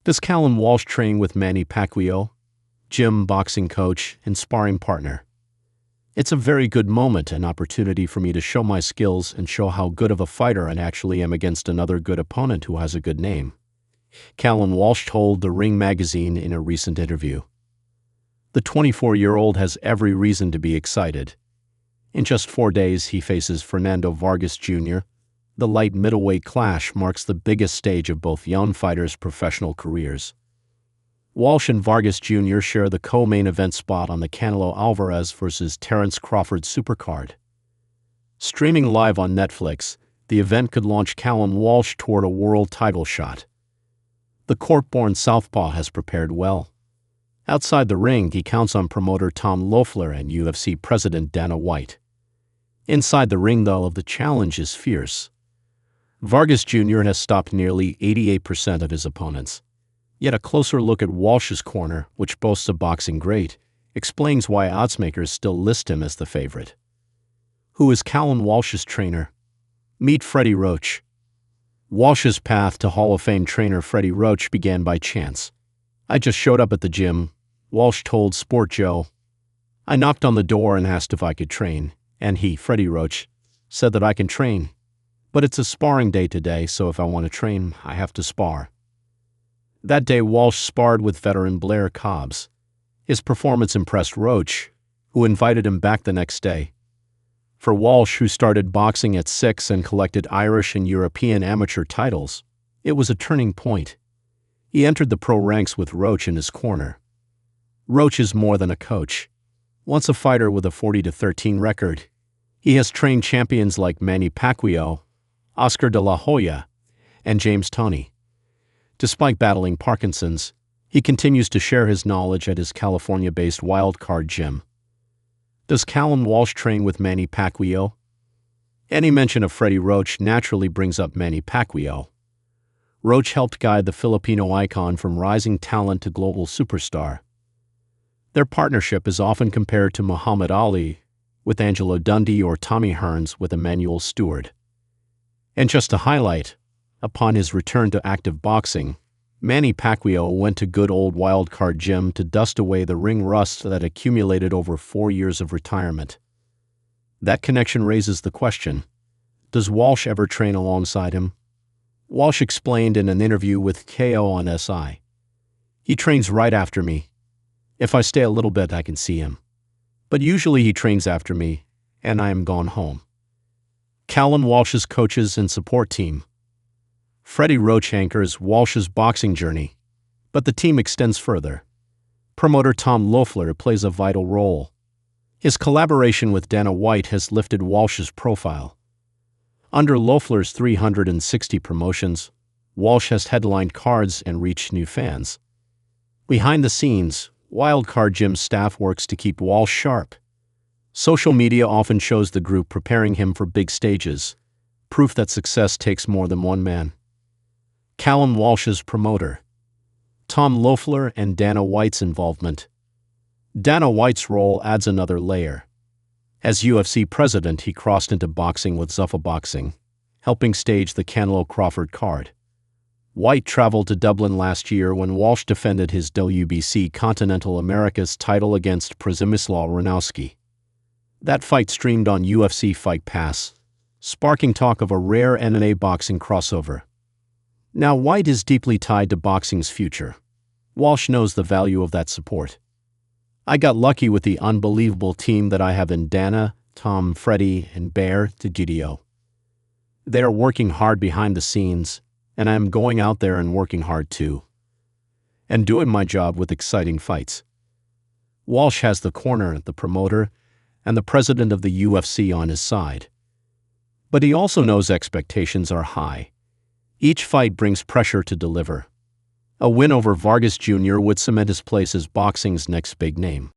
Does Callum Walsh train with Manny Pacquiao, gym, boxing coach, and sparring partner? It's a very good moment, an opportunity for me to show my skills and show how good of a fighter I actually am against another good opponent who has a good name, Callum Walsh told The Ring magazine in a recent interview. The 24-year-old has every reason to be excited. In just 4 days, he faces Fernando Vargas Jr. The light middleweight clash marks the biggest stage of both young fighters' professional careers. Walsh and Vargas Jr. share the co-main event spot on the Canelo Alvarez vs. Terence Crawford supercard. Streaming live on Netflix, the event could launch Callum Walsh toward a world title shot. The Cork-born southpaw has prepared well. Outside the ring, he counts on promoter Tom Loeffler and UFC president Dana White. Inside the ring, though, the challenge is fierce. Vargas Jr. has stopped nearly 88% of his opponents. Yet a closer look at Walsh's corner, which boasts a boxing great, explains why oddsmakers still list him as the favorite. Who is Callum Walsh's trainer? Meet Freddie Roach. Walsh's path to Hall of Fame trainer Freddie Roach began by chance. "I just showed up at the gym," Walsh told Sport Joe. "I knocked on the door and asked if I could train, and he, Freddie Roach, said that I can train. But it's a sparring day today, so if I want to train, I have to spar." That day, Walsh sparred with veteran Blair Cobbs. His performance impressed Roach, who invited him back the next day. For Walsh, who started boxing at 6 and collected Irish and European amateur titles, it was a turning point. He entered the pro ranks with Roach in his corner. Roach is more than a coach. Once a fighter with a 40-13 record, he has trained champions like Manny Pacquiao, Oscar de la Hoya, and James Toney. Despite battling Parkinson's, he continues to share his knowledge at his California-based Wildcard gym. Does Callum Walsh train with Manny Pacquiao? Any mention of Freddie Roach naturally brings up Manny Pacquiao. Roach helped guide the Filipino icon from rising talent to global superstar. Their partnership is often compared to Muhammad Ali with Angelo Dundee or Tommy Hearns with Emmanuel Stewart. And just to highlight, upon his return to active boxing, Manny Pacquiao went to good old Wildcard gym to dust away the ring rust that accumulated over 4 years of retirement. That connection raises the question, does Walsh ever train alongside him? Walsh explained in an interview with KO on SI. "He trains right after me. If I stay a little bit, I can see him. But usually he trains after me, and I am gone home." Callum Walsh's coaches and support team. Freddie Roach anchors Walsh's boxing journey, but the team extends further. Promoter Tom Loeffler plays a vital role. His collaboration with Dana White has lifted Walsh's profile. Under Loeffler's 360 promotions, Walsh has headlined cards and reached new fans. Behind the scenes, Wildcard Gym staff works to keep Walsh sharp. Social media often shows the group preparing him for big stages, proof that success takes more than one man. Callum Walsh's promoter. Tom Loeffler and Dana White's involvement. Dana White's role adds another layer. As UFC president, he crossed into boxing with Zuffa Boxing, helping stage the Canelo Crawford card. White traveled to Dublin last year when Walsh defended his WBC Continental Americas title against Przemysław Ranowski. That fight streamed on UFC Fight Pass, sparking talk of a rare MMA boxing crossover. Now, White is deeply tied to boxing's future. Walsh knows the value of that support. "I got lucky with the unbelievable team that I have in Dana, Tom, Freddie, and Bear Gidio. They are working hard behind the scenes, and I am going out there and working hard too. And doing my job with exciting fights." Walsh has the corner, the promoter, and the president of the UFC on his side. But he also knows expectations are high. Each fight brings pressure to deliver. A win over Vargas Jr. would cement his place as boxing's next big name.